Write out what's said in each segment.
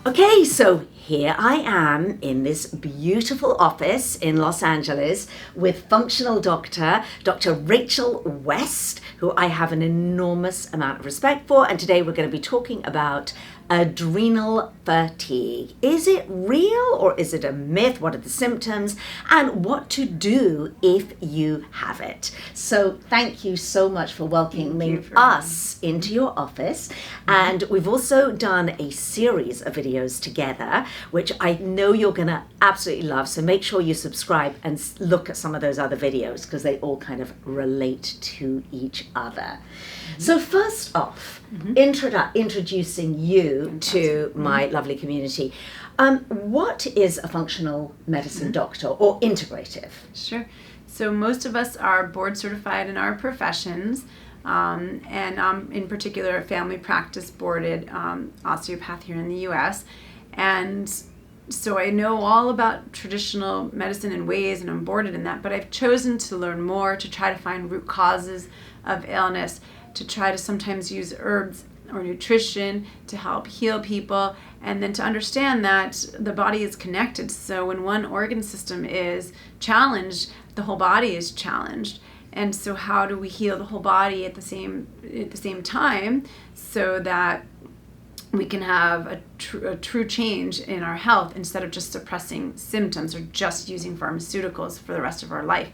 Okay, so here I am in this beautiful office in Los Angeles with functional doctor, Dr. Rachel West, who I have an enormous amount of respect for. And today we're going to be talking about adrenal fatigue. Is it real or is it a myth? What are the symptoms and what to do if you have it? So thank you so much for welcoming us into your office. And we've also done a series of videos together, which I know you're going to absolutely love. So make sure you subscribe and look at some of those other videos because they all kind of relate to each other. So first off, introducing you to my lovely community. What is a functional medicine doctor or integrative? Sure. So most of us are board certified in our professions, and in particular, a family practice boarded osteopath here in the U.S. And so I know all about traditional medicine and ways, and I'm boarded in that, but I've chosen to learn more, to try to find root causes of illness, to try to sometimes use herbs or nutrition to help heal people, and then to understand that the body is connected. So when one organ system is challenged, the whole body is challenged. And so how do we heal the whole body at the same time so that we can have a true change in our health instead of just suppressing symptoms or just using pharmaceuticals for the rest of our life?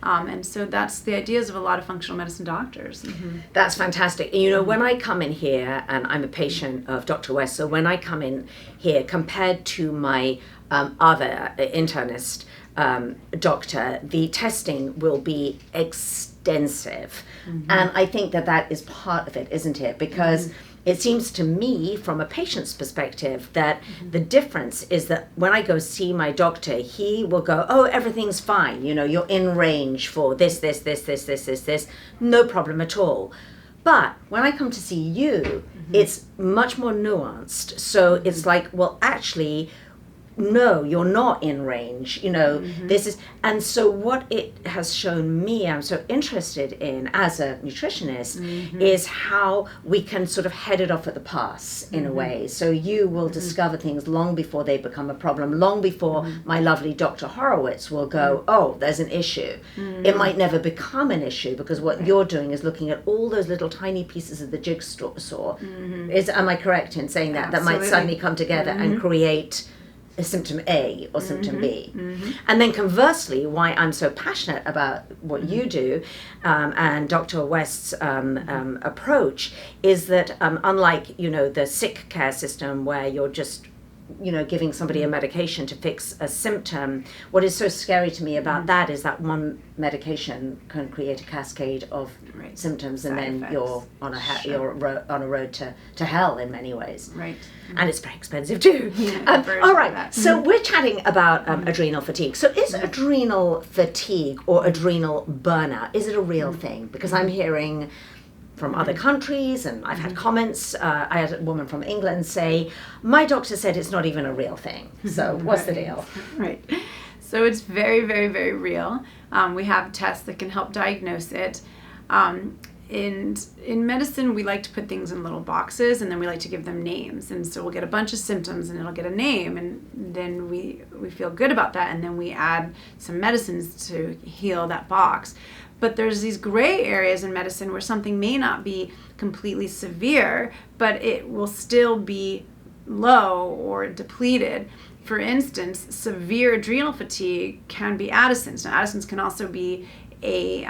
And so that's the ideas of a lot of functional medicine doctors. That's fantastic. You know, when I come in here, and I'm a patient of Dr. West, so when I come in here, compared to my other internist doctor, the testing will be extensive. And I think that that is part of it, isn't it? Because it seems to me, from a patient's perspective, that the difference is that when I go see my doctor, he will go, oh, everything's fine. You know, you're in range for this, no problem at all. But when I come to see you, it's much more nuanced. So it's like, well, actually, no, you're not in range, you know, this is, and so what it has shown me, I'm so interested in as a nutritionist, is how we can sort of head it off at the pass in a way. So you will discover things long before they become a problem, long before my lovely Dr. Horowitz will go, oh, there's an issue. It might never become an issue because what you're doing is looking at all those little tiny pieces of the jigsaw. Am I correct in saying that? Absolutely. That might suddenly come together and create a symptom A or symptom B. And then conversely, why I'm so passionate about what you do and Dr. West's approach is that unlike, you know, the sick care system where you're just, you know, giving somebody a medication to fix a symptom, what is so scary to me about that is that one medication can create a cascade of symptoms, and then you're on a road to hell in many ways. And it's very expensive too. All right, so we're chatting about adrenal fatigue. So is adrenal fatigue or adrenal burnout, is it a real thing? Because I'm hearing from other countries, and I've had comments. I had a woman from England say, my doctor said it's not even a real thing. So what's the deal? So it's very, very, very real. We have tests that can help diagnose it. In medicine, we like to put things in little boxes, and then we like to give them names. And so we'll get a bunch of symptoms, and it'll get a name, and then we feel good about that, and then we add some medicines to heal that box. But there's these gray areas in medicine where something may not be completely severe, but it will still be low or depleted. For instance, severe adrenal fatigue can be Addison's. Now, Addison's can also be a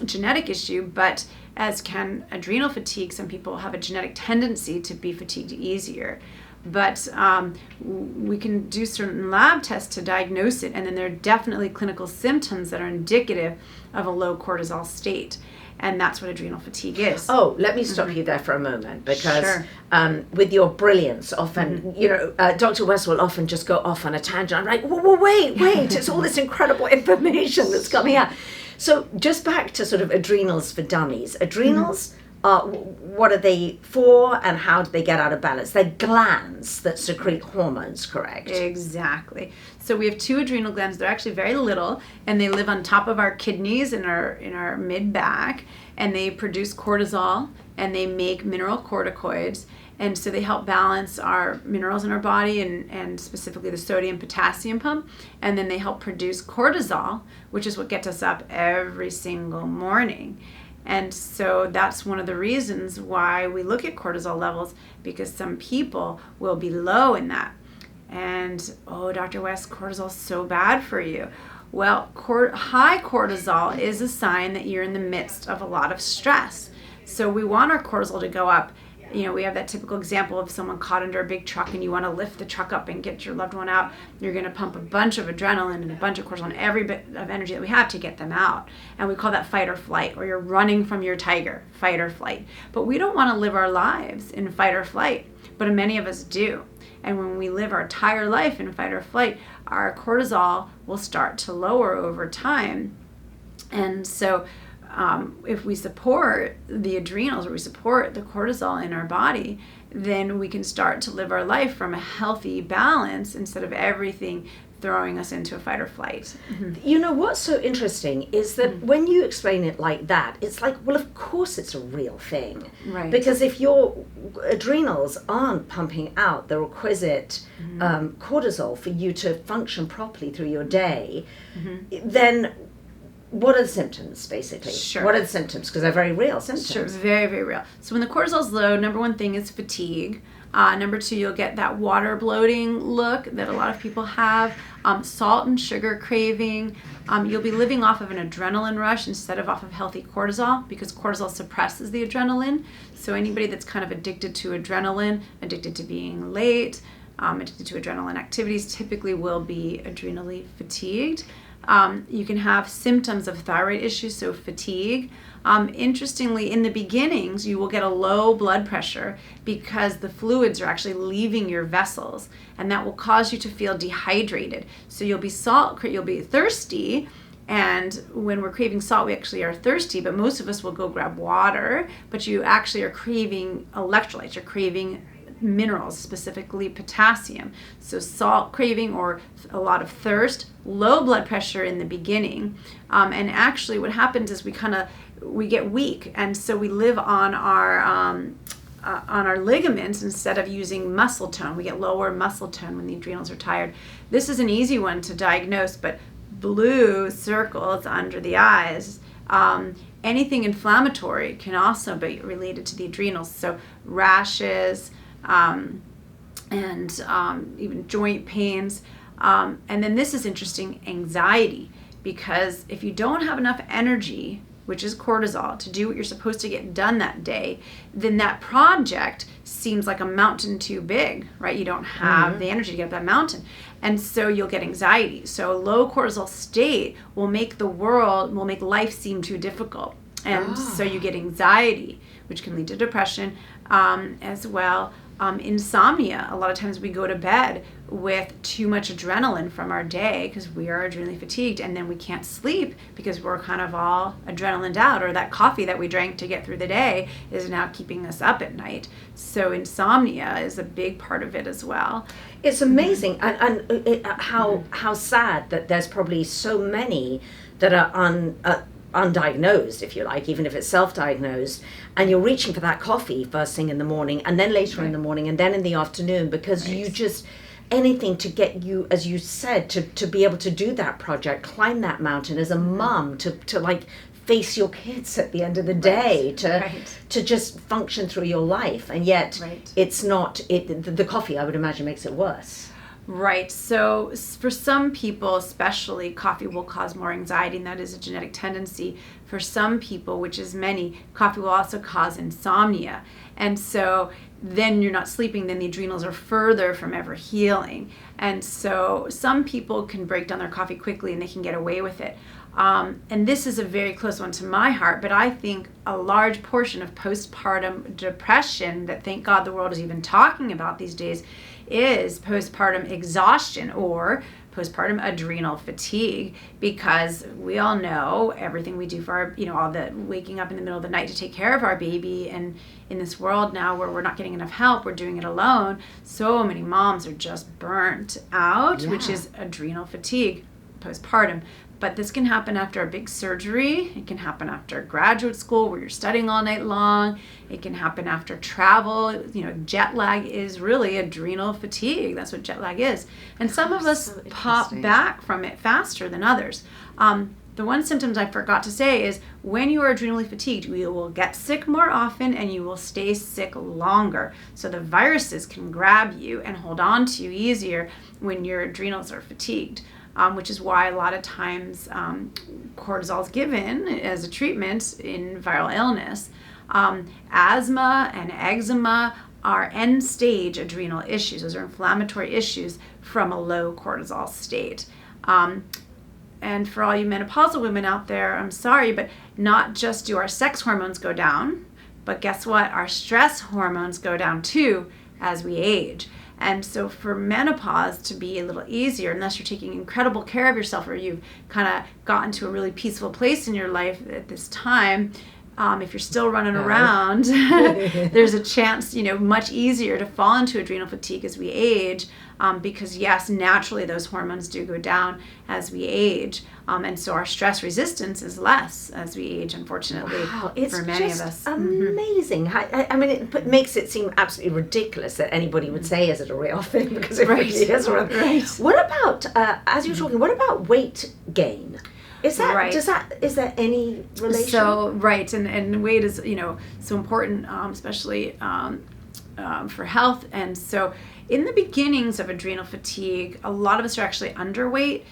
genetic issue, but as can adrenal fatigue. Some people have a genetic tendency to be fatigued easier. But we can do certain lab tests to diagnose it, and then there are definitely clinical symptoms that are indicative of a low cortisol state, and that's what adrenal fatigue is. Oh, let me stop you there for a moment, because with your brilliance, often, you know, Dr. West will often just go off on a tangent. I'm like, well, wait, it's all this incredible information that's coming out. So just back to sort of adrenals for dummies. Adrenals what are they for, and how do they get out of balance? They're glands that secrete hormones, correct? Exactly. So we have 2 adrenal glands. They're actually very little, and they live on top of our kidneys in our mid back, and they produce cortisol, and they make mineral corticoids. And so they help balance our minerals in our body, and specifically the sodium potassium pump. And then they help produce cortisol, which is what gets us up every single morning. And so that's one of the reasons why we look at cortisol levels, because some people will be low in that. And, oh, Dr. West, cortisol is so bad for you. Well, high cortisol is a sign that you're in the midst of a lot of stress. So we want our cortisol to go up. You know, we have that typical example of someone caught under a big truck and you want to lift the truck up and get your loved one out. You're going to pump a bunch of adrenaline and a bunch of cortisol and every bit of energy that we have to get them out. And we call that fight or flight, or you're running from your tiger, fight or flight. But we don't want to live our lives in fight or flight, but many of us do. And when we live our entire life in fight or flight, our cortisol will start to lower over time. And so if we support the adrenals, or we support the cortisol in our body, then we can start to live our life from a healthy balance instead of everything throwing us into a fight or flight. Mm-hmm. You know, what's so interesting is that when you explain it like that, it's like, well, of course it's a real thing. Right. Because if your adrenals aren't pumping out the requisite cortisol for you to function properly through your day, then what are the symptoms, basically? Sure. What are the symptoms? Because they're very real symptoms. Sure, very, very real. So when the cortisol's low, number 1 thing is fatigue. Number 2, you'll get that water bloating look that a lot of people have. Salt and sugar craving. You'll be living off of an adrenaline rush instead of off of healthy cortisol, because cortisol suppresses the adrenaline. So anybody that's kind of addicted to adrenaline, addicted to being late, addicted to adrenaline activities, typically will be adrenally fatigued. You can have symptoms of thyroid issues, so fatigue. Interestingly, in the beginnings, you will get a low blood pressure because the fluids are actually leaving your vessels, and that will cause you to feel dehydrated. So you'll be thirsty, and when we're craving salt, we actually are thirsty, but most of us will go grab water, but you actually are craving electrolytes. You're craving minerals, specifically potassium. So salt craving or a lot of thirst, low blood pressure in the beginning. And actually what happens is we get weak, and so we live on our ligaments instead of using muscle tone. We get lower muscle tone when the adrenals are tired. This is an easy one to diagnose, but blue circles under the eyes. Anything inflammatory can also be related to the adrenals. So rashes, and even joint pains. And then this is interesting, anxiety, because if you don't have enough energy, which is cortisol, to do what you're supposed to get done that day, then that project seems like a mountain too big, right? You don't have the energy to get up that mountain. And so you'll get anxiety. So a low cortisol state will make life seem too difficult. And so you get anxiety, which can lead to depression as well. Insomnia. A lot of times we go to bed with too much adrenaline from our day because we are adrenally fatigued, and then we can't sleep because we're kind of all adrenalined out, or that coffee that we drank to get through the day is now keeping us up at night. So insomnia is a big part of it as well. It's amazing, and how sad that there's probably so many that are undiagnosed, if you like, even if it's self-diagnosed, and you're reaching for that coffee first thing in the morning, and then later in the morning, and then in the afternoon, because you just, anything to get you, as you said, to be able to do that project, climb that mountain as a mum, to like face your kids at the end of the day, to just function through your life, and yet it's not, the coffee, I would imagine, makes it worse. Right. So for some people, especially, coffee will cause more anxiety, and that is a genetic tendency. For some people, which is many, coffee will also cause insomnia. And so then you're not sleeping, then the adrenals are further from ever healing. And so some people can break down their coffee quickly and they can get away with it. And this is a very close one to my heart, but I think a large portion of postpartum depression that, thank God, the world is even talking about these days is postpartum exhaustion, or postpartum adrenal fatigue, because we all know everything we do for our, all the waking up in the middle of the night to take care of our baby. And in this world now where we're not getting enough help, we're doing it alone. So many moms are just burnt out, which is adrenal fatigue postpartum. But this can happen after a big surgery. It can happen after graduate school where you're studying all night long. It can happen after travel. Jet lag is really adrenal fatigue. That's what jet lag is. And some of us pop back from it faster than others. The one symptoms I forgot to say is when you are adrenally fatigued, you will get sick more often and you will stay sick longer. So the viruses can grab you and hold on to you easier when your adrenals are fatigued. Which is why a lot of times cortisol is given as a treatment in viral illness. Asthma and eczema are end-stage adrenal issues. Those are inflammatory issues from a low cortisol state. And for all you menopausal women out there, I'm sorry, but not just do our sex hormones go down, but guess what? Our stress hormones go down too as we age. And so for menopause to be a little easier, unless you're taking incredible care of yourself or you've kind of gotten to a really peaceful place in your life at this time, if you're still running around, there's a chance, much easier to fall into adrenal fatigue as we age, because yes, naturally those hormones do go down as we age. And so our stress resistance is less as we age, unfortunately, for many of us. Amazing. I mean, it makes it seem absolutely ridiculous that anybody would say is it a real thing, because it really is. Right. What about, as you were talking, what about weight gain? Is that is there any relation? So and weight is so important, especially for health. And so in the beginnings of adrenal fatigue, a lot of us are actually underweight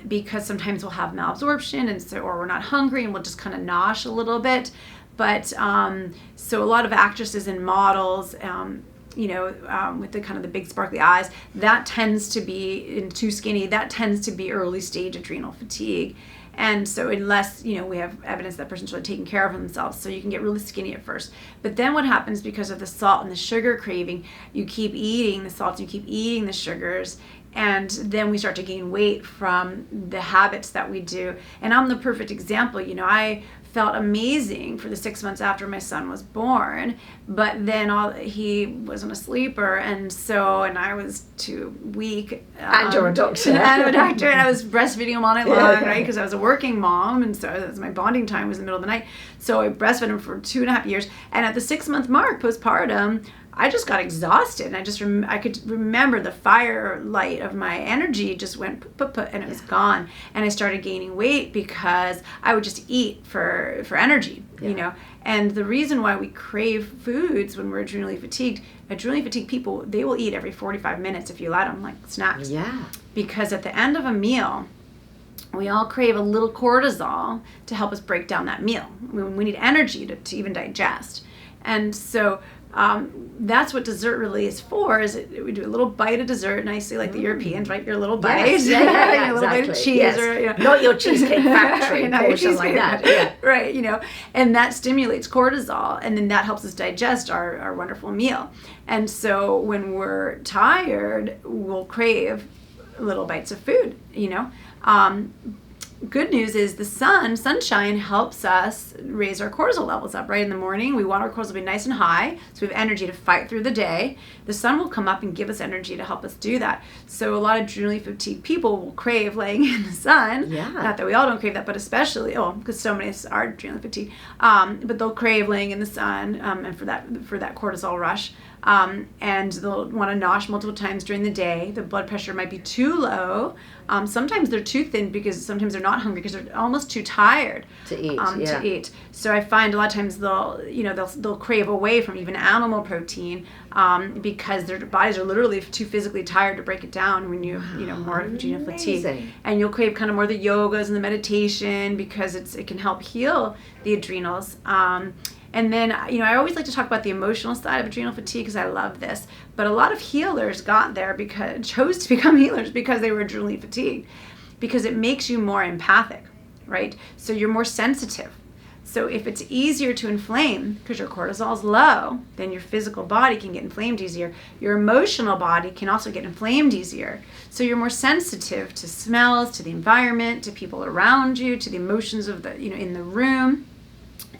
because sometimes we'll have malabsorption or we're not hungry and we'll just kind of nosh a little bit. But so a lot of actresses and models, with the kind of the big sparkly eyes, that tends to be too skinny. That tends to be early stage adrenal fatigue. And so unless, we have evidence that person's really taking care of themselves, so you can get really skinny at first. But then what happens because of the salt and the sugar craving, you keep eating the salts, you keep eating the sugars, and then we start to gain weight from the habits that we do. And I'm the perfect example. I felt amazing for the 6 months after my son was born, but then he wasn't a sleeper, and I was too weak. And you're a doctor. And I'm a doctor, and I was breastfeeding him all night long, right? Because I was a working mom, and so that was my bonding time was in the middle of the night. So I breastfed him for 2.5 years, and at the 6-month mark, postpartum, I just got exhausted, and I could remember the firelight of my energy just went and it was gone. And I started gaining weight because I would just eat for energy, And the reason why we crave foods when we're adrenally fatigued people, they will eat every 45 minutes if you let them, like snacks. Yeah. Because at the end of a meal, we all crave a little cortisol to help us break down that meal. We need energy to even digest. And so that's what dessert really is for. We do a little bite of dessert, nicely like the Europeans, right? Your little bite, your little bite of cheese, or not your cheesecake factory portion like that, right? And that stimulates cortisol, and then that helps us digest our wonderful meal. And so when we're tired, we'll crave little bites of food. Good news is the sunshine helps us raise our cortisol levels up, right? In the morning, we want our cortisol to be nice and high, so we have energy to fight through the day. The sun will come up and give us energy to help us do that. So a lot of adrenally fatigued people will crave laying in the sun. Yeah. Not that we all don't crave that, but especially, because so many of us are adrenally fatigued. But they'll crave laying in the sun, and for that cortisol rush. And they'll want to nosh multiple times during the day. The blood pressure might be too low. Sometimes they're too thin because sometimes they're not hungry because they're almost too tired to eat. So I find a lot of times they'll crave away from even animal protein because their bodies are literally too physically tired to break it down when you more adrenal fatigue. And you'll crave kind of more the yogas and the meditation because it can help heal the adrenals. And then, I always like to talk about the emotional side of adrenal fatigue because I love this. But a lot of healers got there chose to become healers because they were adrenally fatigued, because it makes you more empathic, right? So you're more sensitive. So if it's easier to inflame because your cortisol is low, then your physical body can get inflamed easier. Your emotional body can also get inflamed easier. So you're more sensitive to smells, to the environment, to people around you, to the emotions of the, in the room.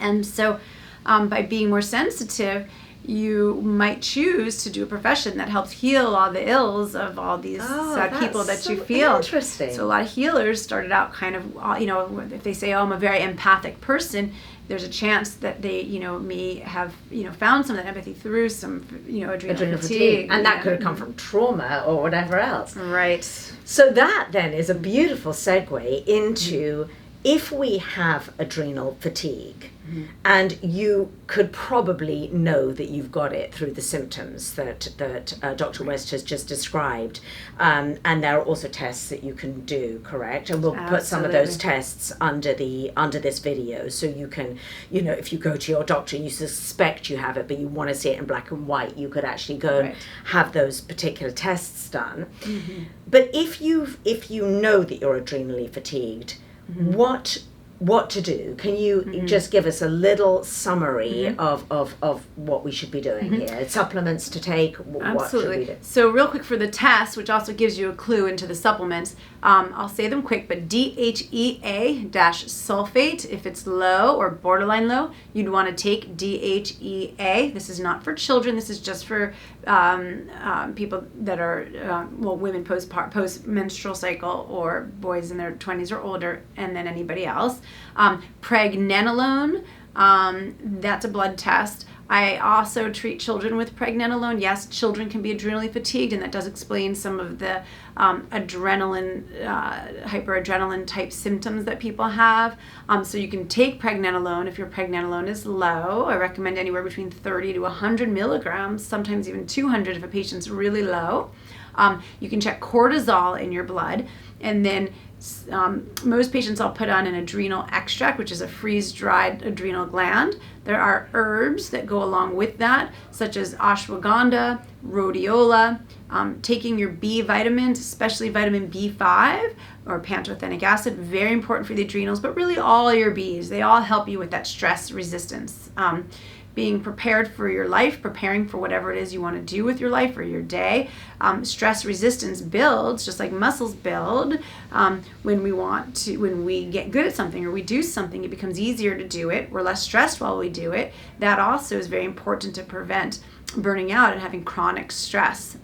And so by being more sensitive, you might choose to do a profession that helps heal all the ills of all these people that you feel. Interesting. So a lot of healers started out kind of, if they say, I'm a very empathic person, there's a chance that they, may have, found some of that empathy through some, adrenal fatigue. And that could have come from trauma or whatever else. Right. So that then is a beautiful segue into if we have adrenal fatigue, and you could probably know that you've got it through the symptoms that Dr. West has just described, and there are also tests that you can do, correct? And we'll put some of those tests under this video, so you can, if you go to your doctor and you suspect you have it, but you want to see it in black and white, you could actually go and have those particular tests done. But if you know that you're adrenally fatigued, what to do? Can you just give us a little summary of what we should be doing here? Supplements to take? What should we do? So real quick for the test, which also gives you a clue into the supplements, I'll say them quick, but DHEA-sulfate, if it's low or borderline low, you'd want to take DHEA. This is not for children. This is just for people that are, women post-menstrual cycle, or boys in their 20s or older, and then anybody else. Pregnenolone, that's a blood test. I also treat children with pregnenolone. Yes, children can be adrenally fatigued, and that does explain some of the hyperadrenaline type symptoms that people have. So you can take pregnenolone if your pregnenolone is low. I recommend anywhere between 30 to 100 milligrams, sometimes even 200 if a patient's really low. You can check cortisol in your blood, and then most patients I'll put on an adrenal extract, which is a freeze-dried adrenal gland. There are herbs that go along with that, such as ashwagandha, rhodiola, taking your B vitamins, especially vitamin B5 or pantothenic acid, very important for the adrenals, but really all your Bs, they all help you with that stress resistance. Being prepared for your life, preparing for whatever it is you want to do with your life or your day. Stress resistance builds, just like muscles build. When we get good at something or we do something, it becomes easier to do it. We're less stressed while we do it. That also is very important to prevent burning out and having chronic stress.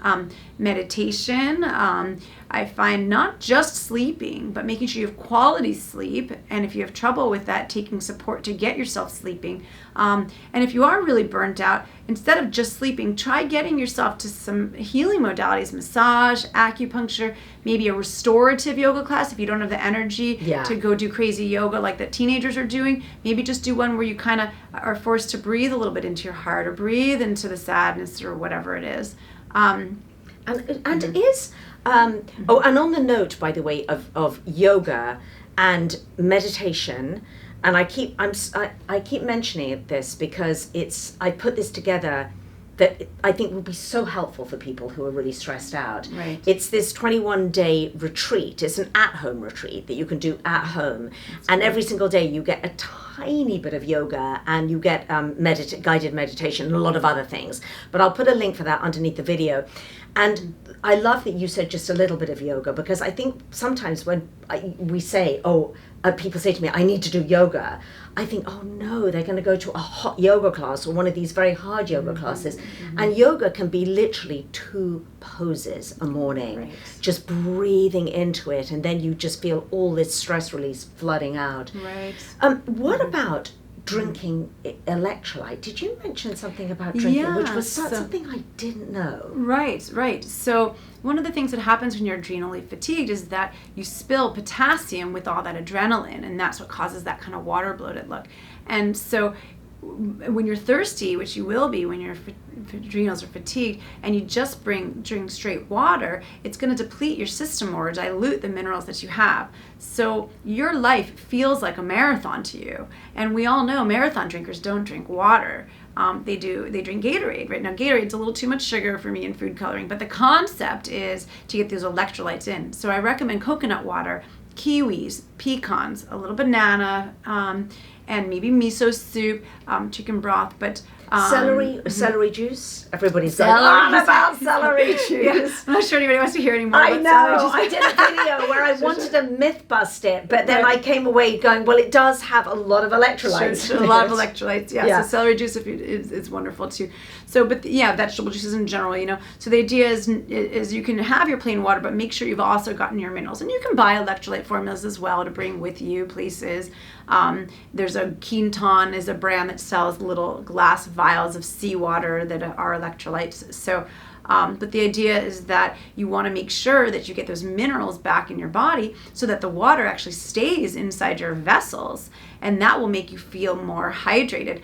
Meditation, I find not just sleeping, but making sure you have quality sleep. And if you have trouble with that, taking support to get yourself sleeping. And if you are really burnt out, instead of just sleeping, try getting yourself to some healing modalities, massage, acupuncture, maybe a restorative yoga class if you don't have the energy to go do crazy yoga like the teenagers are doing. Maybe just do one where you kind of are forced to breathe a little bit into your heart or breathe into the sadness or whatever it is. And on the note, by the way, of yoga and meditation, and I keep mentioning this because I put this together that I think will be so helpful for people who are really stressed out. Right. It's this 21-day retreat. It's an at-home retreat that you can do at home. And every single day you get a tiny bit of yoga, and you get guided meditation and a lot of other things. But I'll put a link for that underneath the video. And I love that you said just a little bit of yoga, because I think sometimes when we say, people say to me, I need to do yoga, I think, oh no, they're going to go to a hot yoga class or one of these very hard yoga classes. And yoga can be literally 2 poses a morning, just breathing into it, and then you just feel all this stress release flooding out. Right. What about drinking electrolyte? Did you mention something about drinking, which was something I didn't know? Right. So one of the things that happens when you're adrenally fatigued is that you spill potassium with all that adrenaline, and that's what causes that kind of water bloated look. And so when you're thirsty, which you will be when your adrenals are fatigued, and you just drink straight water, it's going to deplete your system or dilute the minerals that you have. So your life feels like a marathon to you. And we all know marathon drinkers don't drink water. They drink Gatorade. Right now, Gatorade's a little too much sugar for me in food coloring, but the concept is to get those electrolytes in. So I recommend coconut water, kiwis, pecans, a little banana, and maybe miso soup, chicken broth, but celery juice. Everybody's Celery going on juice. about celery juice. Yeah, I'm not sure anybody wants to hear anymore. I about know. celery I did a video where I wanted to myth bust it, but then I came away going, well, it does have a lot of electrolytes. Sure, a lot of electrolytes. Yeah. So celery juice is wonderful too. So, but vegetable juices in general, So the idea is you can have your plain water, but make sure you've also gotten your minerals, and you can buy electrolyte formulas as well to bring with you places. There's a Quinton is a brand that sells little glass vials of seawater that are electrolytes. So, but the idea is that you want to make sure that you get those minerals back in your body so that the water actually stays inside your vessels, and that will make you feel more hydrated.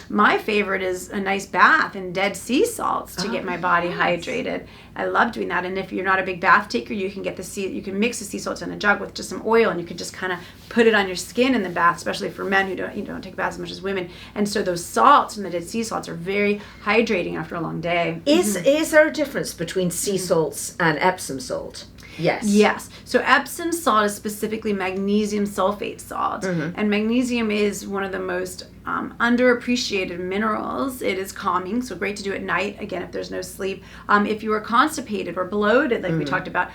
My favorite is a nice bath in Dead Sea salts to get my body hydrated. I love doing that. And if you're not a big bath taker, you can get you can mix the sea salts in a jug with just some oil, and you can just kind of put it on your skin in the bath, especially for men who don't take baths as much as women. And so those salts from the Dead Sea salts are very hydrating after a long day. Is there a difference between sea salts and Epsom salt? Yes. So Epsom salt is specifically magnesium sulfate salt, and magnesium is one of the most underappreciated minerals. It is calming, so great to do at night. Again, if there's no sleep, if you are constipated or bloated, like we talked about,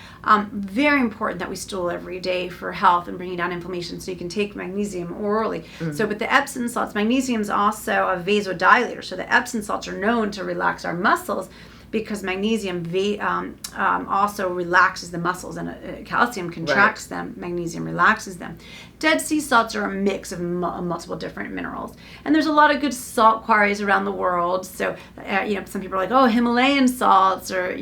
very important that we stool every day for health and bringing down inflammation. So you can take magnesium orally. So, but the Epsom salts, magnesium is also a vasodilator. So the Epsom salts are known to relax our muscles, because magnesium also relaxes the muscles, and calcium contracts them, magnesium relaxes them. Dead Sea salts are a mix of multiple different minerals. And there's a lot of good salt quarries around the world. So, some people are like, oh, Himalayan salts, or,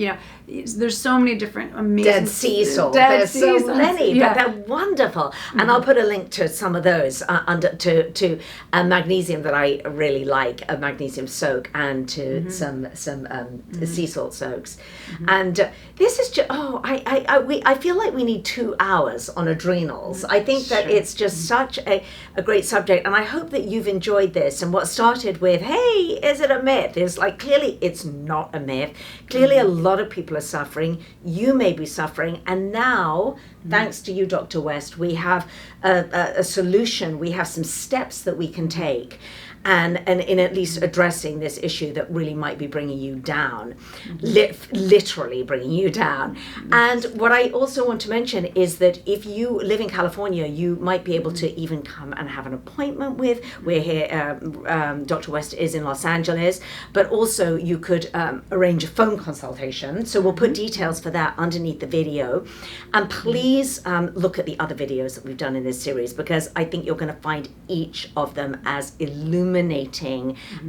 there's so many different amazing... Dead Sea salt. There's so many, but they're wonderful. And I'll put a link to some of those to magnesium that I really like, a magnesium soak, and to some sea salt soaks. And this is just, I feel like we need 2 hours on adrenals. I think that it's just such a great subject, and I hope that you've enjoyed this. And what started with, hey, is it a myth, is like, clearly it's not a myth. Clearly a lot of people are suffering. You may be suffering, and now, thanks to you, Dr. West, we have a solution. We have some steps that we can take, and in at least addressing this issue that really might be bringing you down, literally bringing you down. And what I also want to mention is that if you live in California, you might be able to even come and have an appointment with. We're here, Dr. West is in Los Angeles, but also you could arrange a phone consultation. So we'll put details for that underneath the video. And please look at the other videos that we've done in this series, because I think you're going to find each of them as illuminating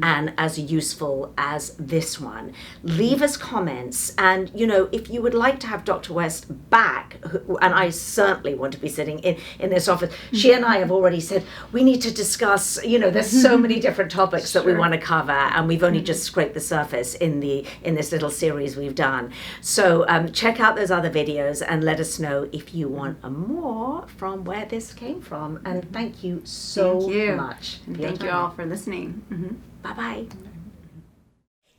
and as useful as this one. Leave us comments, and if you would like to have Dr. West back, and I certainly want to be sitting in this office. She and I have already said we need to discuss, there's so many different topics that we want to cover, and we've only just scraped the surface in this little series we've done. So check out those other videos and let us know if you want more from where this came from. And thank you so much. Thank you all for listening. Bye-bye.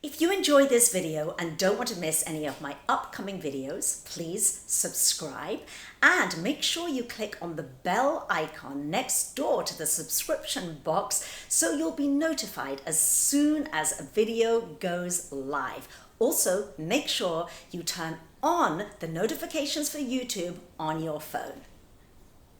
If you enjoyed this video and don't want to miss any of my upcoming videos, please subscribe and make sure you click on the bell icon next door to the subscription box so you'll be notified as soon as a video goes live. Also, make sure you turn on the notifications for YouTube on your phone.